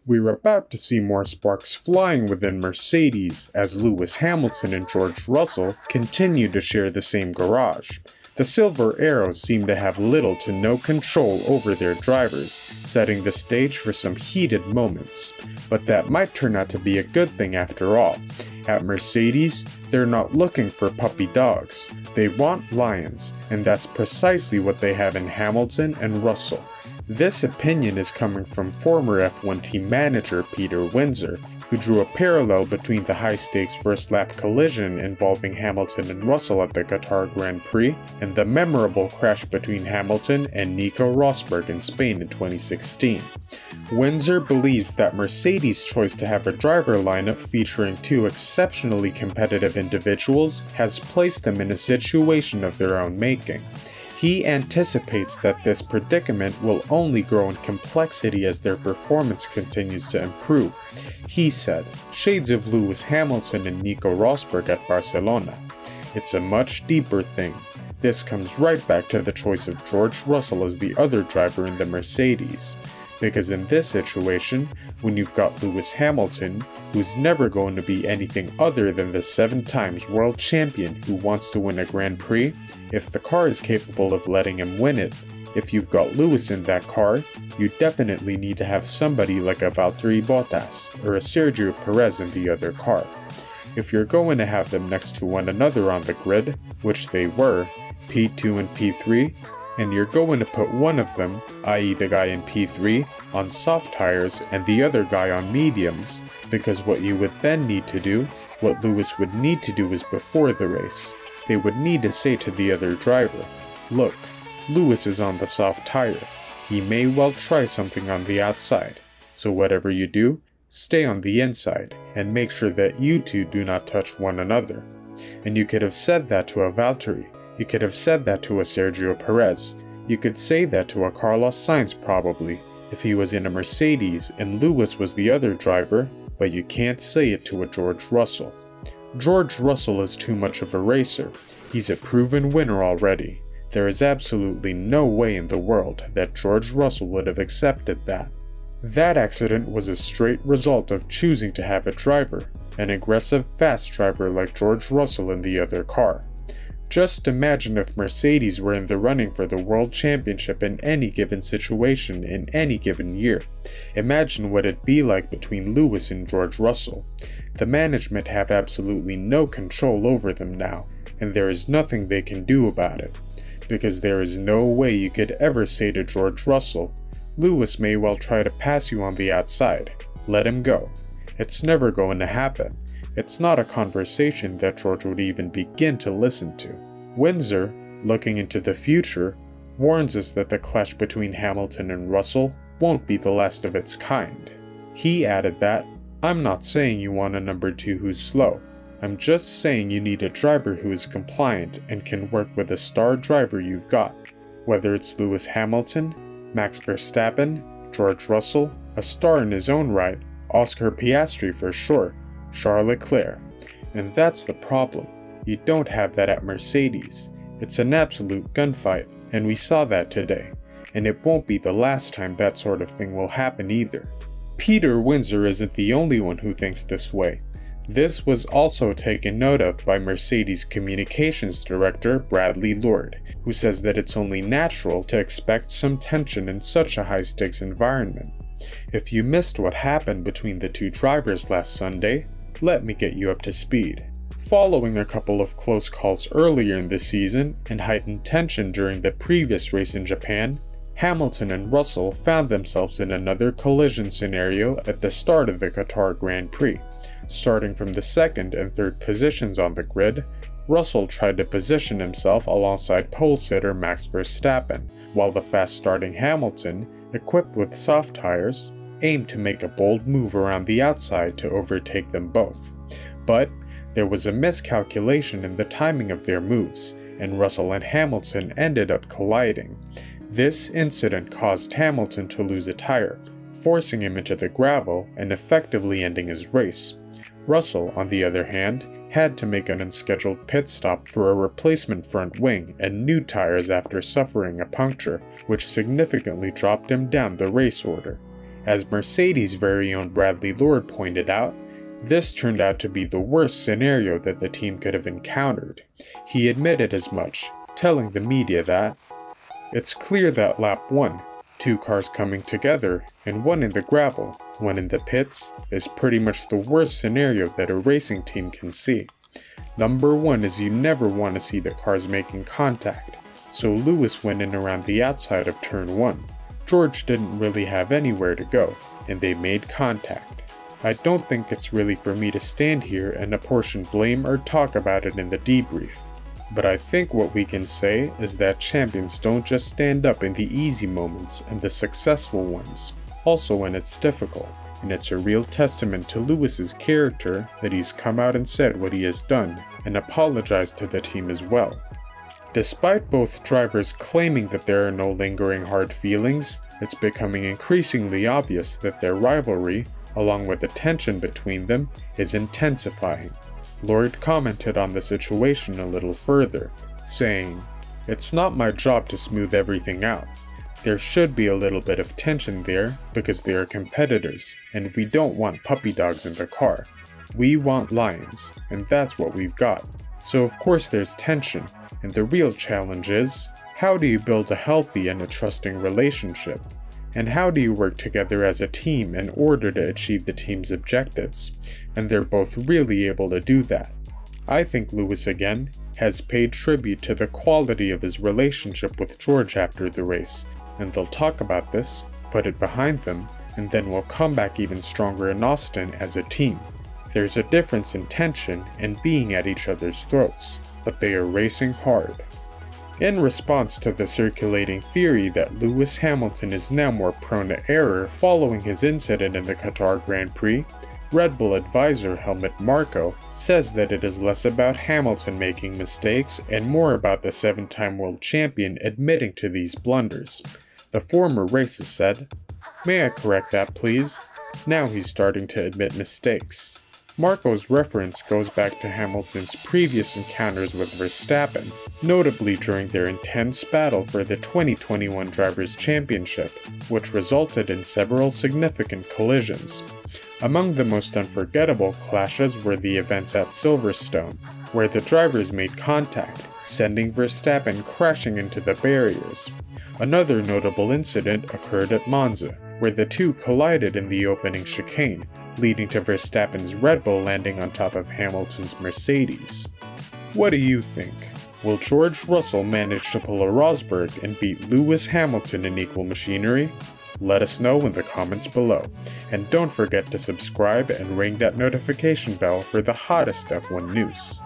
We were about to see more sparks flying within Mercedes as Lewis Hamilton and George Russell continued to share the same garage. The Silver Arrows seemed to have little to no control over their drivers, setting the stage for some heated moments. But that might turn out to be a good thing after all. At Mercedes, they're not looking for puppy dogs. They want lions, and that's precisely what they have in Hamilton and Russell. This opinion is coming from former F1 team manager Peter Windsor, who drew a parallel between the high-stakes first-lap collision involving Hamilton and Russell at the Qatar Grand Prix and the memorable crash between Hamilton and Nico Rosberg in Spain in 2016. Windsor believes that Mercedes' choice to have a driver lineup featuring two exceptionally competitive individuals has placed them in a situation of their own making. He anticipates that this predicament will only grow in complexity as their performance continues to improve. He said, "Shades of Lewis Hamilton and Nico Rosberg at Barcelona. It's a much deeper thing. This comes right back to the choice of George Russell as the other driver in the Mercedes. Because in this situation, when you've got Lewis Hamilton, who's never going to be anything other than the 7 times world champion who wants to win a Grand Prix, if the car is capable of letting him win it, if you've got Lewis in that car, you definitely need to have somebody like a Valtteri Bottas or a Sergio Perez in the other car. If you're going to have them next to one another on the grid, which they were, P2 and P3, and you're going to put one of them, i.e. the guy in P3, on soft tires and the other guy on mediums, because what you would then need to do, what Lewis would need to do is before the race, they would need to say to the other driver, look, Lewis is on the soft tire, he may well try something on the outside, so whatever you do, stay on the inside, and make sure that you two do not touch one another. And you could have said that to a Valtteri. You could have said that to a Sergio Perez. You could say that to a Carlos Sainz probably, if he was in a Mercedes and Lewis was the other driver, but you can't say it to a George Russell. George Russell is too much of a racer. He's a proven winner already. There is absolutely no way in the world that George Russell would have accepted that. That accident was a straight result of choosing to have a driver, an aggressive, fast driver like George Russell in the other car. Just imagine if Mercedes were in the running for the World Championship in any given situation in any given year. Imagine what it'd be like between Lewis and George Russell. The management have absolutely no control over them now, and there is nothing they can do about it. Because there is no way you could ever say to George Russell, Lewis may well try to pass you on the outside. Let him go. It's never going to happen. It's not a conversation that George would even begin to listen to. Windsor, looking into the future, warns us that the clash between Hamilton and Russell won't be the last of its kind. He added that, I'm not saying you want a number 2 who's slow. I'm just saying you need a driver who is compliant and can work with a star driver you've got. Whether it's Lewis Hamilton, Max Verstappen, George Russell, a star in his own right, Oscar Piastri for sure, Charles Leclerc. And that's the problem. You don't have that at Mercedes. It's an absolute gunfight, and we saw that today. And it won't be the last time that sort of thing will happen either. Peter Windsor isn't the only one who thinks this way. This was also taken note of by Mercedes Communications Director Bradley Lord, who says that it's only natural to expect some tension in such a high-stakes environment. If you missed what happened between the two drivers last Sunday, let me get you up to speed. Following a couple of close calls earlier in the season and heightened tension during the previous race in Japan, Hamilton and Russell found themselves in another collision scenario at the start of the Qatar Grand Prix. Starting from the 2nd and 3rd positions on the grid, Russell tried to position himself alongside pole sitter Max Verstappen, while the fast-starting Hamilton, equipped with soft tires, aimed to make a bold move around the outside to overtake them both. But there was a miscalculation in the timing of their moves, and Russell and Hamilton ended up colliding. This incident caused Hamilton to lose a tire, forcing him into the gravel and effectively ending his race. Russell, on the other hand, had to make an unscheduled pit stop for a replacement front wing and new tires after suffering a puncture, which significantly dropped him down the race order. As Mercedes' very own Bradley Lord pointed out, this turned out to be the worst scenario that the team could have encountered. He admitted as much, telling the media that, "It's clear that lap 1, 2 cars coming together, and one in the gravel, one in the pits, is pretty much the worst scenario that a racing team can see. Number 1 is you never want to see the cars making contact, so Lewis went in around the outside of turn 1. George didn't really have anywhere to go, and they made contact. I don't think it's really for me to stand here and apportion blame or talk about it in the debrief. But I think what we can say is that champions don't just stand up in the easy moments and the successful ones, also when it's difficult, and it's a real testament to Lewis's character that he's come out and said what he has done, and apologized to the team as well." Despite both drivers claiming that there are no lingering hard feelings, it's becoming increasingly obvious that their rivalry, along with the tension between them, is intensifying. Lord commented on the situation a little further, saying, "It's not my job to smooth everything out. There should be a little bit of tension there because they are competitors, and we don't want puppy dogs in the car. We want lions, and that's what we've got. So of course there's tension, and the real challenge is, how do you build a healthy and a trusting relationship? And how do you work together as a team in order to achieve the team's objectives?" And they're both really able to do that. I think Lewis again has paid tribute to the quality of his relationship with George after the race, and they'll talk about this, put it behind them, and then will come back even stronger in Austin as a team. There's a difference in tension and being at each other's throats, but they are racing hard. In response to the circulating theory that Lewis Hamilton is now more prone to error following his incident in the Qatar Grand Prix, Red Bull advisor Helmut Marko says that it is less about Hamilton making mistakes and more about the 7-time world champion admitting to these blunders. The former racist said, "May I correct that please? Now he's starting to admit mistakes." Marko's reference goes back to Hamilton's previous encounters with Verstappen, notably during their intense battle for the 2021 Drivers' Championship, which resulted in several significant collisions. Among the most unforgettable clashes were the events at Silverstone, where the drivers made contact, sending Verstappen crashing into the barriers. Another notable incident occurred at Monza, where the two collided in the opening chicane, leading to Verstappen's Red Bull landing on top of Hamilton's Mercedes. What do you think? Will George Russell manage to pull a Rosberg and beat Lewis Hamilton in equal machinery? Let us know in the comments below, and don't forget to subscribe and ring that notification bell for the hottest F1 news.